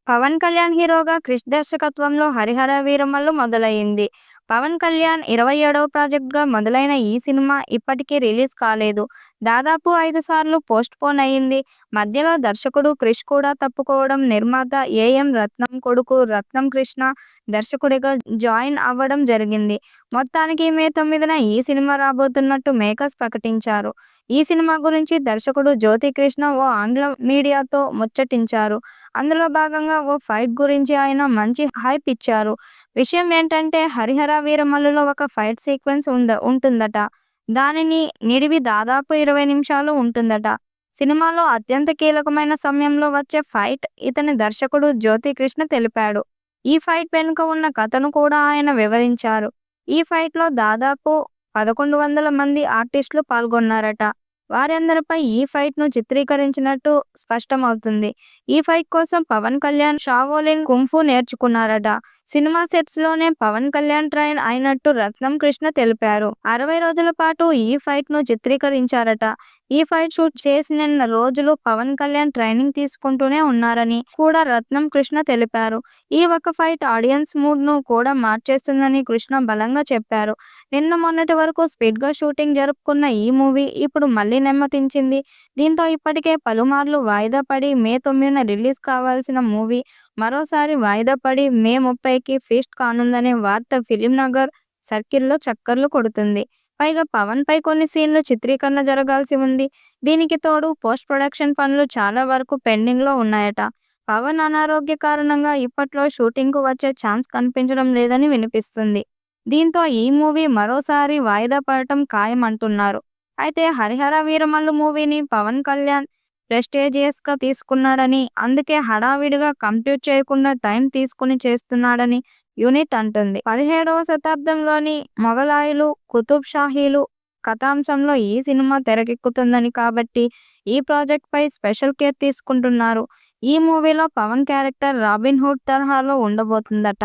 పవన్ కళ్యాణ్ హీరోగా క్రిష్ దర్శకత్వంలో 'హరిహర వీరమల్లు' మొదలైంది. పవన్ కళ్యాణ్ 27వ ప్రాజెక్ట్‌గా మొదలైన ఈ సినిమా ఇప్పటికీ రిలీజ్ కాలేదు. దాదాపు 5 సార్లు పోస్ట్‌పోన్ అయింది. మధ్యలో దర్శకుడు క్రిష్ కూడా తప్పుకోవడం, నిర్మాత ఏఎం రత్నం కొడుకు రత్నం కృష్ణ దర్శకుడిగా జాయిన్ అవ్వడం జరిగింది. మొత్తానికి మే 9న ఈ సినిమా రాబోతున్నట్టు మేకర్స్ ప్రకటించారు. ఈ సినిమా గురించి దర్శకుడు జ్యోతి కృష్ణ ఓ ఆంగ్ల మీడియాతో ముచ్చటించారు. అందులో భాగంగా ఓ ఫైట్ గురించి ఆయన మంచి హైప్ ఇచ్చారు. విషయం ఏంటంటే 'హరిహర వీరమల్లు'లో ఒక ఫైట్ సీక్వెన్స్ ఉంటుందట. దానిని నిడివి దాదాపు 20 నిమిషాలు ఉంటుందట. సినిమాలో అత్యంత కీలకమైన సమయంలో వచ్చే ఫైట్ ఇతని దర్శకుడు జ్యోతి కృష్ణ తెలిపాడు. ఈ ఫైట్ వెనుక ఉన్న కథను కూడా ఆయన వివరించారు. ఈ ఫైట్‌లో దాదాపు 1100 మంది ఆర్టిస్టులు పాల్గొన్నారట. వారందరిపై ఈ ఫైట్‌ను చిత్రీకరించినట్టు స్పష్టమవుతుంది. ఈ ఫైట్ కోసం పవన్ కళ్యాణ్ షావోలిన్ కుంఫు నేర్చుకున్నారట. సినిమా సెట్స్‌లోనే పవన్ కళ్యాణ్ ట్రైన్ అయినట్టు రత్నం కృష్ణ తెలిపారు. 60 రోజుల పాటు ఈ ఫైట్‌ను చిత్రీకరించారట. ఈ ఫైట్ షూట్ చేసినన్ని రోజులు పవన్ కళ్యాణ్ ట్రైనింగ్ తీసుకుంటూనే ఉన్నారని కూడా రత్నం కృష్ణ తెలిపారు. ఈ ఒక్క ఫైట్ ఆడియన్స్ మూడ్‌ను కూడా మార్చేస్తుందని కృష్ణ బలంగా చెప్పారు. నిన్న మొన్నటి వరకు స్పీడ్‌గా షూటింగ్ జరుపుకున్న ఈ మూవీ ఇప్పుడు మళ్లీ నెమ్మదించింది. దీంతో ఇప్పటికే పలుమార్లు వాయిదా పడి మే 9న రిలీజ్ కావాల్సిన మూవీ మరోసారి వాయిదా పడి మే 30కి ఫీస్ట్ కానుందనే వార్త ఫిల్మ్‌నగర్ సర్కిల్‌లో చక్కర్లు కొడుతుంది. పైగా పవన్‌పై కొన్ని సీన్లు చిత్రీకరణ జరగాల్సి ఉంది. దీనికి తోడు పోస్ట్ ప్రొడక్షన్ పనులు చాలా వరకు పెండింగ్‌లో ఉన్నాయట. పవన్ అనారోగ్య కారణంగా ఇప్పట్లో షూటింగ్‌కు వచ్చే ఛాన్స్ కనిపించడం లేదని వినిపిస్తుంది. దీంతో ఈ మూవీ మరోసారి వాయిదా పడటం ఖాయమంటున్నారు. అయితే 'హరిహర వీరమల్లు' మూవీని పవన్ కళ్యాణ్ ప్రెస్టీజియస్‌గా తీసుకున్నాడని, అందుకే హడావిడిగా కంప్లీట్ చేయకుండా టైం తీసుకుని చేస్తున్నాడని యూనిట్ అంటుంది. 17వ శతాబ్దంలోని మొగలాయులు, కుతుబ్ షాహీలు కథాంశంలో ఈ సినిమా తెరకెక్కుతుందని కాబట్టి ఈ ప్రాజెక్ట్‌పై స్పెషల్ కేర్ తీసుకుంటున్నారు. ఈ మూవీలో పవన్ క్యారెక్టర్ రాబిన్ హుడ్ తరహాలో ఉండబోతుందట.